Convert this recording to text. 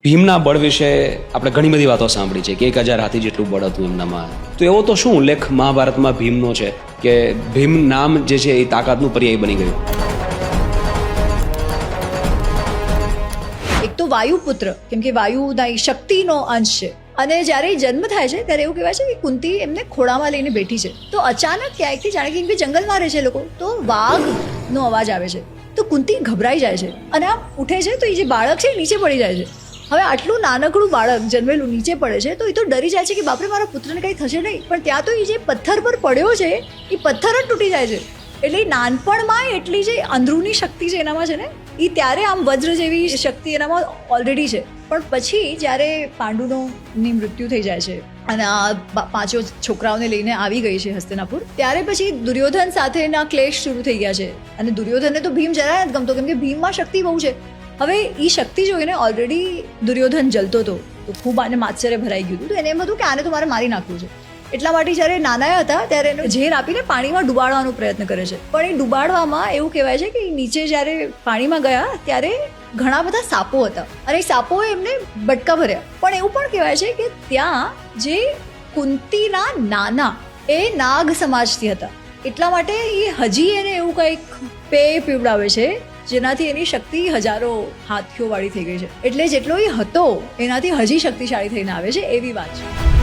ભીમના બળ વિશે આપણે ઘણી બધી વાતો સાંભળી છે કે 1000 હાથી જેટલું બળ હતું એમનામાં. તો એવો તો શું ઉલ્લેખ મહાભારતમાં ભીમનો છે કે ભીમ નામ જે છે એ તાકાતનું પર્યાય બની ગયું? એક તો વાયુપુત્ર, કેમ કે વાયુના શક્તિનો અંશ છે. અને જ્યારે જન્મ થાય છે ત્યારે એવું કહેવાય છે કે કુંતી એમને ખોળામાં લઈને બેઠી છે. તો અચાનક ક્યાંયથી જાણે કે જંગલમાં રહે છે લોકો, તો વાઘનો અવાજ આવે છે. તો કુંતી ગભરાઈ જાય છે અને આમ ઉઠે છે તો એ જે બાળક છે એ નીચે પડી જાય છે. હવે આટલું નાનકડું બાળક જન્મેલું નીચે પડે છે તો એ તો ડરી જાય છે કે બાપરે મારા પુત્રને કંઈ થશે નહીં. પણ ત્યાં તો એ જે પથ્થર પર પડ્યો છે એ પથ્થર જ તૂટી જાય છે. એટલે નાનપણમાં એટલી જે અંદરૂની શક્તિ છે એનામાં છે ને, એ ત્યારે આમ વજ્ર જેવી શક્તિ એનામાં ઓલરેડી છે. પણ પછી જ્યારે પાંડુની મૃત્યુ થઈ જાય છે અને આ પાંચો છોકરાઓને લઈને આવી ગઈ છે હસ્તિનાપુર, ત્યારે પછી દુર્યોધન સાથેના ક્લેશ શરૂ થઈ ગયા છે. અને દુર્યોધનને તો ભીમ જરાય નથી ગમતો, કેમ કે ભીમમાં શક્તિ બહુ છે. હવે એ શક્તિ જોઈને ઓલરેડી દુર્યોધન જલતો હતો, તો ખૂબ આને માત્સર્ય ભરાઈ ગયું હતું. તો એને એમ હતું કે આને તો મારે મારી નાખવું છે. એટલા માટે જ્યારે નાના હતા ત્યારે એને ઝેર આપીને પાણીમાં ડુબાડવાનો પ્રયત્ન કરે છે. પણ એ ડુબાડવામાં એવું કહેવાય છે કે નીચે જ્યારે પાણીમાં ગયા ત્યારે ઘણા બધા સાપો હતા અને એ સાપોએ એમને બટકા ભર્યા. પણ એવું પણ કહેવાય છે કે ત્યાં જે કુંતીના નાના એ નાગ સમાજથી હતા, એટલા માટે એ હજી એને એવું કંઈક પેય પીવડાવે છે જેનાથી એની શક્તિ હજારો હાથીઓ વાળી થઈ ગઈ છે. એટલે જેટલો એ હતો એનાથી હજી શક્તિશાળી થઈને આવે છે, એવી વાત છે.